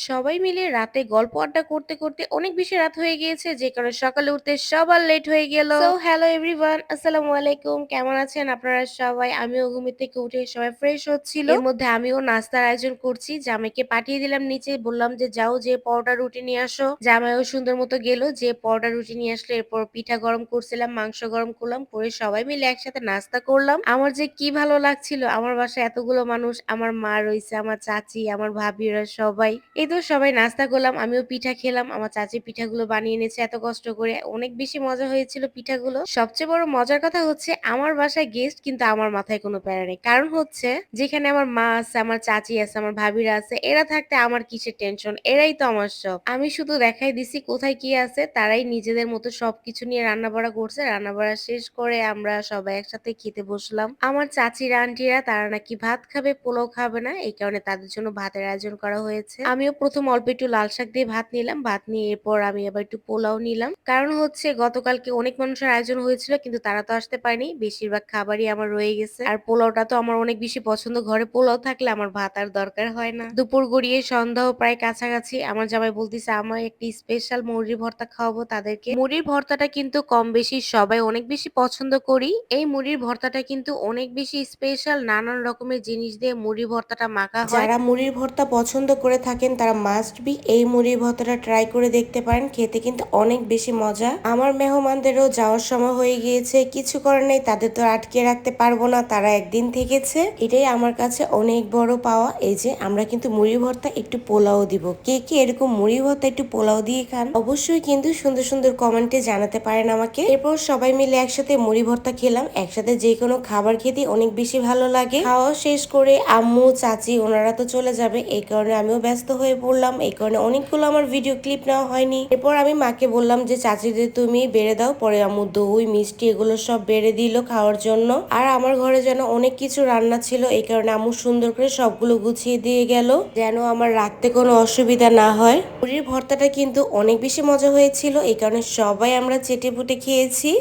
সবাই মিলে রাতে গল্প আড্ডা করতে করতে অনেক বেশি রাত হয়ে গিয়েছে যে কারণে সকালে উঠতে সবার লেট হয়ে গেল। সো হ্যালো এভরিওয়ান, আসসালামু আলাইকুম। কেমন আছেন আপনারা সবাই? আমিও ঘুম থেকে উঠে সবাই ফ্রেশ হচ্ছিল। এর মধ্যে আমিও নাস্তার আয়োজন করছি। জামাইকে পাঠিয়ে দিলাম নিচে, বললাম যে যাও যে পরোটা রুটি নিয়ে আসো। জামাইও সুন্দর মতো গেল, যে পরোটা রুটি নিয়ে আসলো। এরপর পিঠা গরম করছিলাম, মাংস গরম করলাম, করে সবাই মিলে একসাথে নাস্তা করলাম। আমার যে কি ভালো লাগছিল, আমার বাসায় এতগুলো মানুষ, আমার মা রইছে, আমার চাচি, আমার ভাবিরা সবাই। এই তো সবাই নাস্তা করলাম, আমিও পিঠা খেলাম। আমার চাচি পিঠাগুলো বানিয়ে এনেছে এত কষ্ট করে, অনেক বেশি মজা হয়েছিল পিঠাগুলো। সবচেয়ে বড় মজার কথা হচ্ছে আমার বাসায় গেস্ট কিন্তু আমার মাথায় কোনো প্যারা নেই। কারণ হচ্ছে যেখানে আমার মা আছে, আমার চাচি আছে, আমার ভাবিরা আছে, এরা থাকতে আমার কিসের টেনশন? এরাই তো আমার সব। আমি শুধু দেখাই দিছি কোথায় কি আছে, তারাই নিজেদের মতো সবকিছু নিয়ে রান্না বাড়া করছে। রান্না বাড়া শেষ করে আমরা সবাই একসাথে খেতে বসলাম। আমার চাচিরা আন্টিরা তারা নাকি ভাত খাবে, পোলাও খাবে না, এই কারণে তাদের জন্য ভাতের আয়োজন করা হয়েছে। আমিও প্রথম অল্প একটু লাল শাক দিয়ে ভাত নিলাম, ভাত নিয়ে এরপর আমি আবার একটু পোলাও নিলাম। কারণ হচ্ছে গতকালকে অনেক মানুষের আয়োজন হয়েছিল কিন্তু তারা তো আসতে পারেনি, বেশিরভাগ খাবারই আমার রয়ে গেছে। আর পোলাওটা তো আমার অনেক বেশি পছন্দ, ঘরে পোলাও থাকলে আমার ভাত আর দরকার হয় না। দুপুর গড়িয়ে সন্ধ্যাও প্রায় কাছাকাছি, আমার জামাই বলতেছে আমার একটি স্পেশাল মুরগির ভর্তা খাওয়াবো তাদেরকে। মুড়ির ভর্তাটা কিন্তু কম বেশি সবাই অনেক বেশি পছন্দ করি। এই মুড়ির ভর্তাটা কিন্তু অনেক বেশি স্পেশাল, নানান রকমের জিনিস দিয়ে মুড়ির ভর্তাটা মাখা হয়। যারা মুড়ির ভর্তা পছন্দ করে থাকেন তারা মাস্ট বি এই মুড়ির ভর্তাটা ট্রাই করে দেখতে পারেন, খেতে কিন্তু অনেক বেশি মজা। আমার মেহমানদেরও যাওয়ার সময় হয়ে গিয়েছে, কিছু করার নেই, তাদের তো আটকে রাখতে পারবো না, তারা একদিন থেকেছে, এটাই আমার কাছে অনেক বড় পাওয়া। এই যে আমরা কিন্তু মুড়ির ভর্তা একটু পোলাও দিব, কে কে এরকম মুড়ি ভর্তা একটু পোলাও দিয়ে খান অবশ্যই কিন্তু সুন্দর সুন্দর কমেন্টে জানাতে পারেন আমাকে। এরপর সবাই মিলে একসাথে মুড়ি ভর্তা খেলাম। একসাথে যে কোনো খাবার খেতে অনেক বেশি ভালো লাগে। খাওয়া শেষ করে আম্মু চাচি ওনারা তো চলে যাবে, এই কারণে আমিও ব্যস্ত হয়ে পড়লাম, এই কারণে অনেকগুলো আমার ভিডিও ক্লিপ নেওয়া হয়নি। এরপর আমি মাকে বললাম যে চাচিদের তুমি বেড়ে দাও, পরে আম্মু দই মিষ্টি এগুলো সব বেড়ে দিল খাওয়ার জন্য। আর আমার ঘরে যেন অনেক কিছু রান্না ছিল, এই কারণে আম্মু সুন্দর করে সবগুলো গুছিয়ে দিয়ে গেল যেন আমার রাখতে কোনো অসুবিধা না হয়। মুড়ির ভর্তাটা কিন্তু অনেক বেশি মজা হয়েছিল, এই কারণে সবাই আমরা চেটে পুটে খেয়েছি।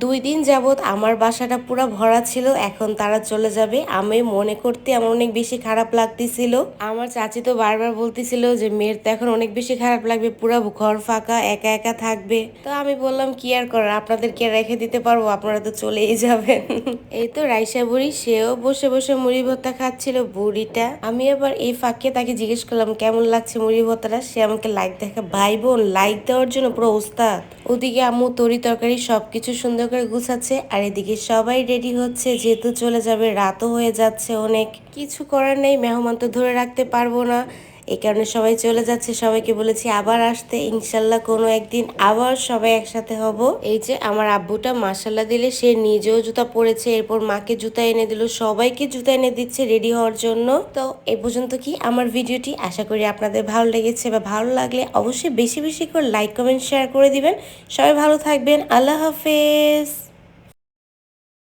2 দিন যাবত আমার বাসাটা পুরো ভরা ছিল, এখন তারা চলে যাবে। আমি মনে করতে আমার অনেক বেশি খারাপ লাগতেছিল। আমার চাচি তো বারবার বলতেছিল যে মেয়ের তো এখন অনেক বেশি খারাপ লাগবে, পুরো ঘর ফাঁকা, একা একা থাকবে। তো আমি বললাম কি আর করার, আপনাদেরকে রেখে দিতে পারবো, আপনারা তো চলেই যাবেন। এই তো রাইসা বুড়ি, সেও বসে বসে মুড়ি ভর্তা খাচ্ছিল বুড়িটা। আমি আবার এই ফাঁকে তাকে জিজ্ঞেস করলাম কেমন লাগছে মুড়ি ভর্তাটা, সে আমাকে লাইক দেখা, ভাই বোন লাইক দেওয়ার জন্য পুরো ওস্তাদ। ওদিকে আম্মু তরি তরকারি সবকিছু সুন্দর করে গুছাচ্ছে, আর এদিকে সবাই রেডি হচ্ছে, যেহেতু চলে যাবে, রাতও হয়ে যাচ্ছে অনেক। কিছু করার নেই, মেহমান তো ধরে রাখতে পারবো না, এই কারণে সবাই চলে যাচ্ছে। সবাইকে বলেছি আবার আসতে, ইনশাল্লাহ কোনো একদিন আবার সবাই একসাথে হব। এই যে আমার আব্বুটা মাশাল্লাহ দিলে, সে নিজেও জুতা পরেছে, এরপর মাকে জুতা এনে দিল, সবাইকে জুতা এনে দিচ্ছে রেডি হওয়ার জন্য। তো এ পর্যন্ত কি আমার ভিডিওটি, আশা করি আপনাদের ভালো লেগেছে, বা ভালো লাগলে অবশ্যই বেশি বেশি করে লাইক কমেন্ট শেয়ার করে দিবেন। সবাই ভালো থাকবেন, আল্লাহ হাফেজ।